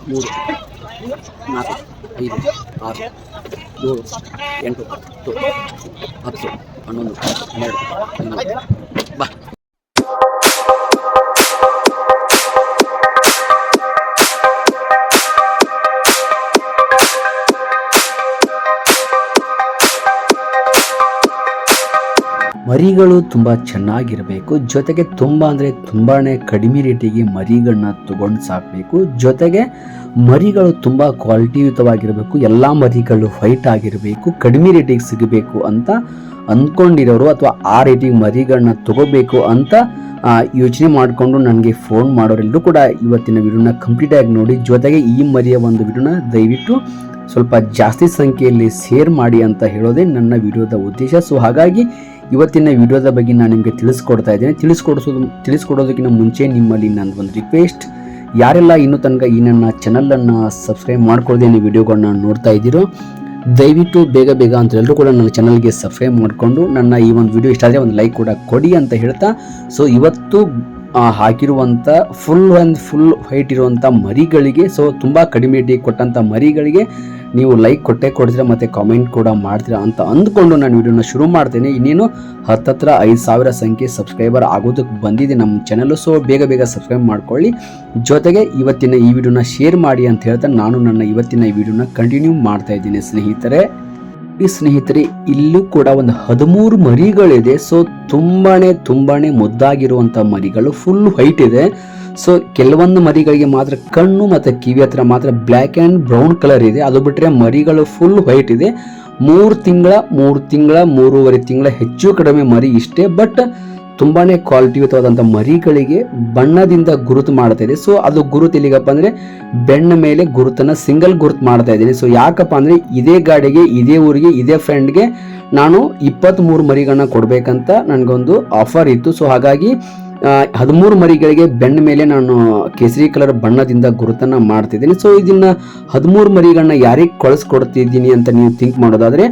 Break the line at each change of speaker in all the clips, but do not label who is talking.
3 4 5 6 7 8 9 10 11 12 13 ಬಾ. ಮರಿಗಳು ತುಂಬ ಚೆನ್ನಾಗಿರಬೇಕು, ಜೊತೆಗೆ ತುಂಬ ಅಂದರೆ ತುಂಬಾ ಕಡಿಮೆ ರೇಟಿಗೆ ಮರಿಗಳನ್ನ ತಗೊಂಡು ಸಾಕಬೇಕು. ಜೊತೆಗೆ ಮರಿಗಳು ತುಂಬ ಕ್ವಾಲಿಟಿಯುತವಾಗಿರಬೇಕು, ಎಲ್ಲ ಮರಿಗಳು ವೈಟ್ ಆಗಿರಬೇಕು, ಕಡಿಮೆ ರೇಟಿಗೆ ಸಿಗಬೇಕು ಅಂತ ಅಂದ್ಕೊಂಡಿರೋರು ಅಥವಾ ಆ ರೇಟಿಗೆ ಮರಿಗಳನ್ನ ತಗೋಬೇಕು ಅಂತ ಯೋಚನೆ ಮಾಡಿಕೊಂಡು ನನಗೆ ಫೋನ್ ಮಾಡೋರೆಲ್ಲರೂ ಕೂಡ ಇವತ್ತಿನ ವಿಡಿಯೋನ ಕಂಪ್ಲೀಟಾಗಿ ನೋಡಿ. ಜೊತೆಗೆ ಈ ಮರಿಯ ಒಂದು ವಿಡಿಯೋನ ದಯವಿಟ್ಟು ಸ್ವಲ್ಪ ಜಾಸ್ತಿ ಸಂಖ್ಯೆಯಲ್ಲಿ ಶೇರ್ ಮಾಡಿ ಅಂತ ಹೇಳೋದೇ ನನ್ನ ವಿಡಿಯೋದ ಉದ್ದೇಶ. ಸೊ ಹಾಗಾಗಿ ಇವತ್ತಿನ ವಿಡಿಯೋದ ಬಗ್ಗೆ ನಾನು ನಿಮಗೆ ತಿಳಿಸ್ಕೊಡ್ತಾ ಇದ್ದೇನೆ. ತಿಳಿಸ್ಕೊಡೋದಕ್ಕಿಂತ ಮುಂಚೆ ನಿಮ್ಮಲ್ಲಿ ನನ್ನ ಒಂದು ರಿಕ್ವೆಸ್ಟ್, ಯಾರೆಲ್ಲ ಇನ್ನೂ ತನಕ ಈ ನನ್ನ ಚಾನಲನ್ನು ಸಬ್ಸ್ಕ್ರೈಬ್ ಮಾಡ್ಕೊಳ್ಳದೆ ನೀವು ವಿಡಿಯೋಗಳನ್ನ ನೋಡ್ತಾ ಇದ್ದೀರೋ ದಯವಿಟ್ಟು ಬೇಗ ಅಂತ ಎಲ್ಲರೂ ಕೂಡ ನನ್ನ ಚಾನಲ್ಗೆ ಸಬ್ಸ್ಕ್ರೈಬ್ ಮಾಡಿಕೊಂಡು ನನ್ನ ಈ ಒಂದು ವಿಡಿಯೋ ಇಷ್ಟ ಆದರೆ ಒಂದು ಲೈಕ್ ಕೂಡ ಕೊಡಿ ಅಂತ ಹೇಳ್ತಾ, ಸೊ ಇವತ್ತು ಹಾಕಿರುವಂಥ ಫುಲ್ ವೈಟ್ ಇರುವಂಥ ಮರಿಗಳಿಗೆ, ಸೊ ತುಂಬ ಕಡಿಮೆ ರೇಟಿಗೆ ಕೊಟ್ಟಂಥ ಮರಿಗಳಿಗೆ ನೀವು ಲೈಕ್ ಕೊಡ್ತೀರಾ ಮತ್ತು ಕಾಮೆಂಟ್ ಕೂಡ ಮಾಡ್ತೀರಾ ಅಂತ ಅಂದ್ಕೊಂಡು ನಾನು ವಿಡಿಯೋನ ಶುರು ಮಾಡ್ತೇನೆ. ಇನ್ನೇನು ಹತ್ತತ್ರ 5,000 ಸಂಖ್ಯೆ ಸಬ್ಸ್ಕ್ರೈಬರ್ ಆಗೋದಕ್ಕೆ ಬಂದಿದೆ ನಮ್ಮ ಚಾನಲ್ಲು. ಸೊ ಬೇಗ ಸಬ್ಸ್ಕ್ರೈಬ್ ಮಾಡ್ಕೊಳ್ಳಿ, ಜೊತೆಗೆ ಇವತ್ತಿನ ಈ ವಿಡಿಯೋನ ಶೇರ್ ಮಾಡಿ ಅಂತ ಹೇಳ್ತಾ ನಾನು ನನ್ನ ಇವತ್ತಿನ ಈ ವಿಡಿಯೋನ ಕಂಟಿನ್ಯೂ ಮಾಡ್ತಾ ಇದ್ದೀನಿ ಸ್ನೇಹಿತರೆ. ಈ ಸ್ನೇಹಿತರೆ ಇಲ್ಲೂ ಕೂಡ ಒಂದು 13 ಮರಿಗಳಿದೆ. ಸೊ ತುಂಬಾನೇ ಮುದ್ದಾಗಿರುವಂಥ ಮರಿಗಳು, ಫುಲ್ ವೈಟ್ ಇದೆ. ಸೊ ಕೆಲವೊಂದು ಮರಿಗಳಿಗೆ ಮಾತ್ರ ಕಣ್ಣು ಮತ್ತು ಕಿವಿ ಹತ್ರ ಮಾತ್ರ ಬ್ಲ್ಯಾಕ್ ಆ್ಯಂಡ್ ಬ್ರೌನ್ ಕಲರ್ ಇದೆ, ಅದು ಬಿಟ್ಟರೆ ಮರಿಗಳು ಫುಲ್ ವೈಟ್ ಇದೆ. 3 ತಿಂಗಳ 3.5 ತಿಂಗಳ ಹೆಚ್ಚು ಕಡಿಮೆ ಮರಿ ಇಷ್ಟೇ. ಬಟ್ ತುಂಬಾನೇ ಕ್ವಾಲಿಟಿಯುತವಾದಂಥ ಮರಿಗಳಿಗೆ ಬಣ್ಣದಿಂದ ಗುರುತು ಮಾಡ್ತಾ ಇದೆ. ಸೊ ಅದು ಗುರುತು ಎಲ್ಲಿಗಪ್ಪ ಅಂದರೆ ಬೆಣ್ಣ ಮೇಲೆ ಗುರುತನ್ನು ಸಿಂಗಲ್ ಗುರುತು ಮಾಡ್ತಾ ಇದ್ದೀನಿ. ಸೊ ಯಾಕಪ್ಪ ಅಂದರೆ ಇದೇ ಗಾಡಿಗೆ, ಇದೇ ಊರಿಗೆ, ಇದೇ ಫ್ರೆಂಡ್ಗೆ ನಾನು 23 ಮರಿಗಳನ್ನ ಕೊಡಬೇಕಂತ ನನಗೊಂದು ಆಫರ್ ಇತ್ತು. ಸೊ ಹಾಗಾಗಿ 13 ಮರಿಗಳಿಗೆ ಬೆಣ್ಣ ಮೇಲೆ ನಾನು ಕೇಸರಿ ಕಲರ್ ಬಣ್ಣದಿಂದ ಗುರುತನ್ನು ಮಾಡ್ತಿದ್ದೀನಿ. ಸೊ ಇದನ್ನ 13 ಮರಿಗಳನ್ನ ಯಾರಿಗೆ ಕಳಿಸ್ಕೊಡ್ತಿದ್ದೀನಿ ಅಂತ ನೀವು ಥಿಂಕ್ ಮಾಡೋದಾದರೆ,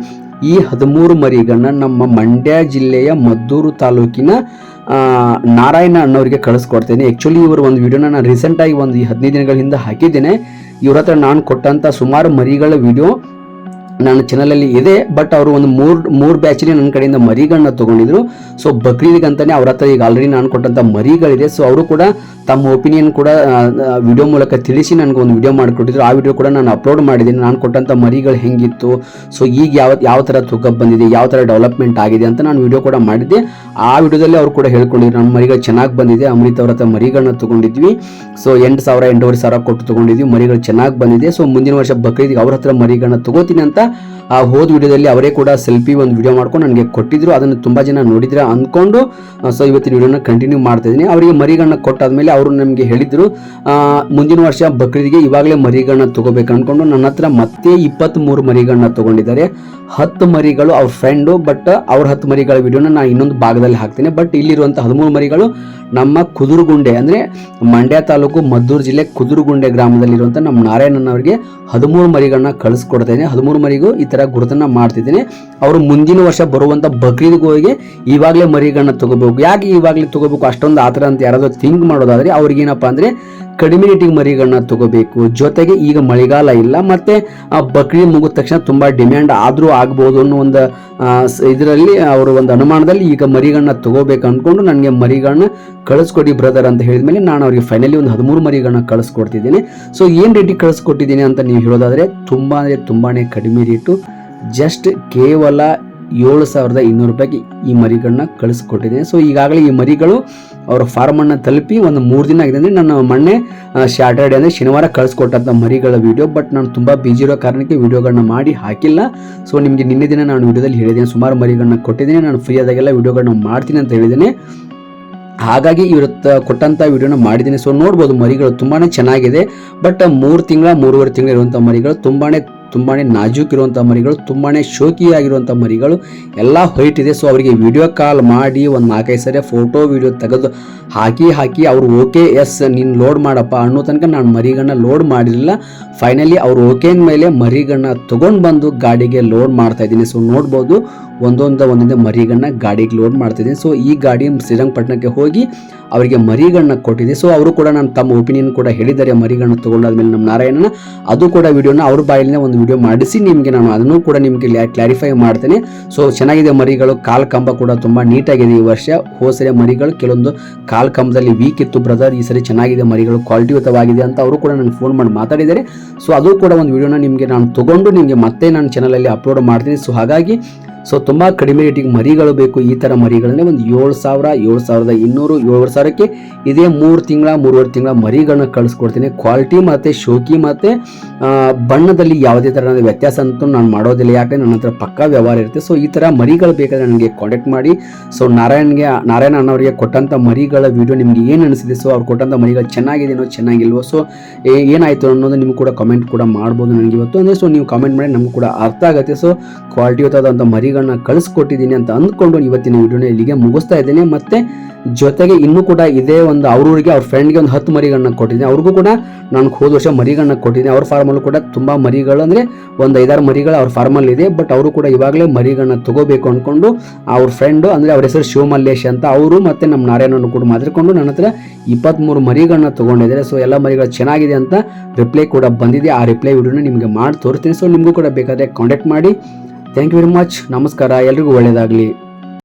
ಈ 13 ಮರಿಗಳನ್ನ ನಮ್ಮ ಮಂಡ್ಯ ಜಿಲ್ಲೆಯ ಮದ್ದೂರು ತಾಲೂಕಿನ ನಾರಾಯಣ ಅಣ್ಣವರಿಗೆ ಕಳಿಸ್ಕೊಡ್ತೇನೆ. ಆ್ಯಕ್ಚುಲಿ ಇವರು ಒಂದು ವಿಡಿಯೋನ ನಾನು ರೀಸೆಂಟಾಗಿ ಒಂದು 15 ದಿನಗಳ ಹಿಂದೆ ಹಾಕಿದ್ದೇನೆ. ಇವ್ರ ಹತ್ರ ನಾನು ಕೊಟ್ಟಂಥ ಸುಮಾರು ಮರಿಗಳ ವಿಡಿಯೋ ನನ್ನ ಚಾನಲಲ್ಲಿ ಇದೆ. ಬಟ್ ಅವರು ಒಂದು ಮೂರು ಬ್ಯಾಚಲ್ಲಿ ನನ್ನ ಕಡೆಯಿಂದ ಮರಿಗಳನ್ನ ತೊಗೊಂಡಿದ್ರು. ಸೊ ಬಕ್ರೀದ್ಗೆ ಅಂತಾನೆ ಅವ್ರ ಹತ್ರ ಈಗ ಆಲ್ರೆಡಿ ನಾನು ಕೊಟ್ಟಂಥ ಮರಿಗಳಿದೆ. ಸೊ ಅವರು ಕೂಡ ತಮ್ಮ ಒಪಿನಿಯನ್ ಕೂಡ ವಿಡಿಯೋ ಮೂಲಕ ತಿಳಿಸಿ ನನಗೆ ಒಂದು ವಿಡಿಯೋ ಮಾಡಿಕೊಟ್ಟಿದ್ರು. ಆ ವಿಡಿಯೋ ಕೂಡ ನಾನು ಅಪ್ಲೋಡ್ ಮಾಡಿದ್ದೀನಿ. ನಾನು ಕೊಟ್ಟಂಥ ಮರಿಗಳು ಹೆಂಗಿತ್ತು, ಸೊ ಈಗ ಯಾವ ಥರ ತೂಕ ಬಂದಿದೆ, ಯಾವ ಥರ ಡೆವಲಪ್ಮೆಂಟ್ ಆಗಿದೆ ಅಂತ ನಾನು ವಿಡಿಯೋ ಕೂಡ ಮಾಡಿದ್ದೆ. ಆ ವಿಡಿಯೋದಲ್ಲಿ ಅವರು ಕೂಡ ಹೇಳ್ಕೊಂಡಿದ್ರು ನಮ್ಮ ಮರಿಗಳು ಚೆನ್ನಾಗಿ ಬಂದಿದೆ, ಅಮೃತ ಅವ್ರ ಹತ್ರ ಮರಿಗಳನ್ನ ತೊಗೊಂಡಿದ್ವಿ. ಸೊ 8,000-8,500 ಕೊಟ್ಟು ತೊಗೊಂಡಿದ್ವಿ, ಮರಿಗಳು ಚೆನ್ನಾಗಿ ಬಂದಿದೆ. ಸೊ ಮುಂದಿನ ವರ್ಷ ಬಕ್ರೀದ್ಗೆ ಅವ್ರ ಹತ್ರ ಮರಿಗಳನ್ನ ತೊಗೋತೀನಿ ಅಂತ ಹೋದ ವಿಡಿಯೋದಲ್ಲಿ ಅವರೇ ಕೂಡ ಸೆಲ್ಫಿ ಒಂದು ವಿಡಿಯೋ ಮಾಡ್ಕೊಂಡು ನನಗೆ ಕೊಟ್ಟಿದ್ರು. ಅದನ್ನು ತುಂಬ ಜನ ನೋಡಿದ್ರೆ ಅಂದ್ಕೊಂಡು ಸೊ ಇವತ್ತಿನ ವಿಡಿಯೋನ ಕಂಟಿನ್ಯೂ ಮಾಡ್ತಾ ಇದ್ದೀನಿ. ಅವರಿಗೆ ಮರಿಗಳನ್ನ ಕೊಟ್ಟಾದ್ಮೇಲೆ ಅವರು ನಮಗೆ ಹೇಳಿದ್ರು ಮುಂದಿನ ವರ್ಷ ಬಕ್ರೀದ್ಗೆ ಇವಾಗಲೇ ಮರಿಗಳನ್ನ ತಗೋಬೇಕು ಅಂದ್ಕೊಂಡು ನನ್ನ ಹತ್ರ ಮತ್ತೆ 23 ಮರಿಗಳನ್ನ ತಗೊಂಡಿದ್ದಾರೆ. 10 ಮರಿಗಳು ಅವ್ರ ಫ್ರೆಂಡು, ಬಟ್ ಅವ್ರ 10 ಮರಿಗಳ ವಿಡಿಯೋನ ನಾನು ಇನ್ನೊಂದು ಭಾಗದಲ್ಲಿ ಹಾಕ್ತೇನೆ. ಬಟ್ ಇಲ್ಲಿರುವಂಥ 13 ಮರಿಗಳು ನಮ್ಮ ಕುದುರುಗುಂಡೆ ಅಂದರೆ ಮಂಡ್ಯ ತಾಲೂಕು ಮದ್ದೂರು ಜಿಲ್ಲೆ ಕುದುರುಗುಂಡೆ ಗ್ರಾಮದಲ್ಲಿರುವಂಥ ನಮ್ಮ ನಾರಾಯಣನವರಿಗೆ 13 ಮರಿಗಳನ್ನ ಕಳಿಸ್ಕೊಡ್ತಾ ಇದ್ದೀನಿ. 13 ಮರಿಗೂ ಈ ಥರ ಗುರುತನ್ನ ಮಾಡ್ತಿದ್ದೀನಿ. ಅವರು ಮುಂದಿನ ವರ್ಷ ಬರುವಂಥ ಬಕ್ರೀದ್ಗೆ ಇವಾಗಲೇ ಮರಿಗಳನ್ನ ತಗೋಬೇಕು. ಯಾಕೆ ಇವಾಗಲೇ ತಗೋಬೇಕು ಅಷ್ಟೊಂದು ಆ ಥರ ಅಂತ ಯಾರಾದರೂ ಥಿಂಕ್ ಮಾಡೋದಾದರೆ ಅವ್ರಿಗೇನಪ್ಪ ಅಂದರೆ ಕಡಿಮೆ ರೇಟಿಗೆ ಮರಿಗಳನ್ನ ತಗೋಬೇಕು. ಜೊತೆಗೆ ಈಗ ಮಳೆಗಾಲ ಇಲ್ಲ, ಮತ್ತೆ ಬಕ್ರೀದ್ ಮುಗಿದ ತಕ್ಷಣ ತುಂಬ ಡಿಮ್ಯಾಂಡ್ ಆದರೂ ಆಗ್ಬೋದು ಅನ್ನೋ ಒಂದು ಇದರಲ್ಲಿ ಅವರು ಒಂದು ಅನುಮಾನದಲ್ಲಿ ಈಗ ಮರಿಗಳನ್ನ ತಗೋಬೇಕು ಅಂದ್ಕೊಂಡು ನನಗೆ ಮರಿಗಳನ್ನ ಕಳಿಸ್ಕೊಡಿ ಬ್ರದರ್ ಅಂತ ಹೇಳಿದ್ಮೇಲೆ ನಾನು ಅವ್ರಿಗೆ ಫೈನಲಿ ಒಂದು 13 ಮರಿಗಳನ್ನ ಕಳಿಸ್ಕೊಡ್ತಿದ್ದೀನಿ. ಸೊ ಏನು ರೇಟಿಗೆ ಕಳಿಸ್ಕೊಟ್ಟಿದ್ದೀನಿ ಅಂತ ನೀವು ಹೇಳೋದಾದರೆ ತುಂಬಾನೇ ಕಡಿಮೆ ರೇಟು, ಜಸ್ಟ್ ಕೇವಲ 7,200 ರೂಪಾಯಿಗೆ ಈ ಮರಿಗಳನ್ನ ಕಳಿಸ್ಕೊಟ್ಟಿದ್ದೀನಿ. ಸೊ ಈಗಾಗಲೇ ಈ ಮರಿಗಳು ಅವರ ಫಾರ್ಮನ್ನು ತಲುಪಿ ಒಂದು 3 ದಿನ ಆಗಿದೆ. ಅಂದರೆ ನಾನು ಮೊನ್ನೆ ಸ್ಯಾಟರ್ಡೆ ಅಂದರೆ ಶನಿವಾರ ಕಳಿಸ್ಕೊಟ್ಟಂಥ ಮರಿಗಳ ವಿಡಿಯೋ, ಬಟ್ ನಾನು ತುಂಬ ಬಿಜಿ ಇರೋ ಕಾರಣಕ್ಕೆ ವಿಡಿಯೋಗಳನ್ನ ಮಾಡಿ ಹಾಕಿಲ್ಲ. ಸೊ ನಿಮಗೆ ನಿನ್ನೆ ದಿನ ನಾನು ವಿಡಿಯೋದಲ್ಲಿ ಹೇಳಿದ್ದೇನೆ ಸುಮಾರು ಮರಿಗಳನ್ನ ಕೊಟ್ಟಿದ್ದೀನಿ, ನಾನು ಫ್ರೀ ಆದಾಗೆಲ್ಲ ವಿಡಿಯೋಗಳನ್ನ ಮಾಡ್ತೀನಿ ಅಂತ ಹೇಳಿದ್ದೇನೆ. ಹಾಗಾಗಿ ಇವತ್ತು ಕೊಟ್ಟಂಥ ವಿಡಿಯೋನ ಮಾಡಿದ್ದೀನಿ. ಸೊ ನೋಡ್ಬೋದು ಮರಿಗಳು ತುಂಬಾ ಚೆನ್ನಾಗಿದೆ. ಬಟ್ 3 ತಿಂಗಳ 3.5 ತಿಂಗಳು ಇರುವಂಥ ಮರಿಗಳು ತುಂಬಾನೇ ನಾಜೂಕಿರುವಂಥ ಮರಿಗಳು, ತುಂಬಾನೇ ಶೋಕಿಯಾಗಿರುವಂಥ ಮರಿಗಳು, ಎಲ್ಲ ವೈಟ್ ಇದೆ. ಸೊ ಅವರಿಗೆ ವಿಡಿಯೋ ಕಾಲ್ ಮಾಡಿ ಒಂದು 4-5 ಸರಿ ಫೋಟೋ ವಿಡಿಯೋ ತೆಗೆದು ಹಾಕಿ ಅವರು ಓಕೆ ಎಸ್ ನೀನು ಲೋಡ್ ಮಾಡಪ್ಪ ಅನ್ನೋ ತನಕ ನಾನು ಮರಿಗಳನ್ನ ಲೋಡ್ ಮಾಡಿರಲಿಲ್ಲ. ಫೈನಲಿ ಅವರು ಓಕೆ ಮೇಲೆ ಮರಿಗಳನ್ನ ತೊಗೊಂಡು ಬಂದು ಗಾಡಿಗೆ ಲೋಡ್ ಮಾಡ್ತಾ ಇದ್ದೀನಿ. ಸೊ ನೋಡ್ಬೋದು ಒಂದೊಂದೇ ಮರಿಗಳನ್ನ ಗಾಡಿಗೆ ಲೋಡ್ ಮಾಡ್ತಿದ್ದೀನಿ. ಸೊ ಈ ಗಾಡಿ ಶ್ರೀರಂಗಪಟ್ಟಣಕ್ಕೆ ಹೋಗಿ ಅವರಿಗೆ ಮರಿಗಳನ್ನ ಕೊಟ್ಟಿದೆ. ಸೊ ಅವರು ಕೂಡ ನಾನು ತಮ್ಮ ಒಪಿನಿಯನ್ ಕೂಡ ಹೇಳಿದ್ದಾರೆ ಮರಿಗಳನ್ನ ತೊಗೊಂಡಾದ್ಮೇಲೆ ನಮ್ಮ ನಾರಾಯಣನ. ಅದು ಕೂಡ ವಿಡಿಯೋನ ಅವ್ರ ಬಾಯಲ್ಲೇ ಒಂದು ವಿಡಿಯೋ ಮಾಡಿಸಿ ನಿಮಗೆ ನಾನು ಅದನ್ನು ಕೂಡ ನಿಮಗೆ ಕ್ಲಾರಿಫೈ ಮಾಡ್ತೇನೆ. ಸೊ ಚೆನ್ನಾಗಿದೆ ಮರಿಗಳು. ಕಾಲ್ ಕಂಬ ಕೂಡ ತುಂಬ ನೀಟಾಗಿದೆ ಈ ವರ್ಷ. ಹೋಸರಿ ಮರಿಗಳು ಕೆಲವೊಂದು ಕಾಲ್ ಕಂಬದಲ್ಲಿ ವೀಕ್ ಇತ್ತು ಬ್ರದರ್, ಈ ಸರಿ ಚೆನ್ನಾಗಿದೆ ಮರಿಗಳು, ಕ್ವಾಲಿಟಿಯುತವಾಗಿದೆ ಅಂತ ಅವರು ಕೂಡ ನನಗೆ ಫೋನ್ ಮಾಡಿ ಮಾತಾಡಿದ್ದಾರೆ. ಸೊ ಅದು ಕೂಡ ಒಂದು ವಿಡಿಯೋನ ನಿಮಗೆ ನಾನು ತೊಗೊಂಡು ನಿಮಗೆ ಮತ್ತೆ ನಾನು ಚಾನಲಲ್ಲಿ ಅಪ್ಲೋಡ್ ಮಾಡ್ತೀನಿ. ಸೊ ಹಾಗಾಗಿ ತುಂಬ ಕಡಿಮೆ ರೇಟಿಗೆ ಮರಿಗಳು ಬೇಕು. ಈ ಥರ ಮರಿಗಳನ್ನೇ ಒಂದು 7,000, 7,200, 7,000ಕ್ಕೆ ಇದೇ 3 ತಿಂಗಳ 3.5 ತಿಂಗಳ ಮರಿಗಳನ್ನ ಕಳಿಸ್ಕೊಡ್ತೀನಿ. ಕ್ವಾಲಿಟಿ ಮತ್ತು ಶೋಕಿ ಮತ್ತು ಬಣ್ಣದಲ್ಲಿ ಯಾವುದೇ ಥರದ ವ್ಯತ್ಯಾಸ ಅಂತೂ ನಾನು ಮಾಡೋದಿಲ್ಲ, ಯಾಕಂದರೆ ನನ್ನ ಹತ್ರ ಪಕ್ಕಾ ವ್ಯವಹಾರ ಇರುತ್ತೆ. ಸೊ ಈ ಥರ ಮರಿಗಳು ಬೇಕಾದರೆ ನನಗೆ ಕಾಂಟ್ಯಾಕ್ಟ್ ಮಾಡಿ. ಸೊ ನಾರಾಯಣ ಅಣ್ಣವರಿಗೆ ಕೊಟ್ಟಂಥ ಮರಿಗಳ ವಿಡಿಯೋ ನಿಮಗೆ ಏನು ಅನಿಸಿದೆ, ಸೊ ಅವ್ರು ಕೊಟ್ಟಂಥ ಮರಿಗಳು ಚೆನ್ನಾಗಿದೆಯೋ ಚೆನ್ನಾಗಿಲ್ವೋ, ಸೊ ಏನಾಯಿತು ಅನ್ನೋದು ನಿಮ್ಗೆ ಕೂಡ ಕಮೆಂಟ್ ಕೂಡ ಮಾಡ್ಬೋದು ನನಗೆ ಇವತ್ತು. ಅಂದರೆ ಸೊ ನೀವು ಕಮೆಂಟ್ ಮಾಡಿ ನಮಗೂ ಕೂಡ ಅರ್ಥ ಆಗುತ್ತೆ. ಸೊ ಕ್ವಾಲಿಟಿಯುತವಾದಂಥ ಮರಿಗಳನ್ನ ಕಳಿಸ್ಕೊಟ್ಟಿದ್ದೀನಿ ಅಂತ ಅಂದ್ಕೊಂಡು ಇವತ್ತಿನ ವಿಡಿಯೋನ ಇಲ್ಲಿಗೆ ಮುಗಿಸ್ತಾ ಇದ್ದೀನಿ. ಮತ್ತು ಜೊತೆಗೆ ಇನ್ನೂ ಕೂಡ ಇದೇ ಒಂದು ಅವ್ರವ್ರಿಗೆ ಅವ್ರ ಫ್ರೆಂಡ್ಗೆ ಒಂದು 10 ಮರಿಗಳನ್ನ ಕೊಟ್ಟಿದ್ದೀನಿ. ಅವ್ರಿಗೂ ಕೂಡ ನಾನು ಹೋದ ವರ್ಷ ಮರಿಗಳನ್ನ ಕೊಟ್ಟಿದ್ದೀನಿ. ಅವ್ರ ಫಾರ್ಮಲ್ಲೂ ಕೂಡ ತುಂಬ ಮರಿಗಳು, ಅಂದರೆ ಒಂದು 5-6 ಮರಿಗಳು ಅವ್ರ ಫಾರ್ಮಲ್ಲಿ ಇದೆ. ಬಟ್ ಅವರು ಕೂಡ ಇವಾಗಲೇ ಮರಿಗಳನ್ನ ತಗೋಬೇಕು ಅಂದ್ಕೊಂಡು ಅವ್ರ ಫ್ರೆಂಡು, ಅಂದರೆ ಅವ್ರ ಹೆಸರು ಶಿವಮಲ್ಲೇಶ್ ಅಂತ, ಅವರು ಮತ್ತು ನಮ್ಮ ನಾರಾಯಣನ್ನು ಕೂಡ ಮಾತಾಡಿಕೊಂಡು ನನ್ನ ಹತ್ರ 23 ಮರಿಗಳನ್ನ ತೊಗೊಂಡಿದ್ದಾರೆ. ಸೊ ಎಲ್ಲ ಮರಿಗಳು ಚೆನ್ನಾಗಿದೆ ಅಂತ ರಿಪ್ಲೈ ಕೂಡ ಬಂದಿದೆ. ಆ ರಿಪ್ಲೈ ವಿಡಿಯೋನ ನಿಮಗೆ ಮಾಡಿ ತೋರಿಸ್ತೀನಿ. ಸೊ ನಿಮಗೂ ಕೂಡ ಬೇಕಾದರೆ ಕಾಂಟ್ಯಾಕ್ಟ್ ಮಾಡಿ. Thank you very much. ನಮಸ್ಕಾರ, ಎಲ್ರಿಗೂ ಒಳ್ಳೆಯದಾಗಲಿ.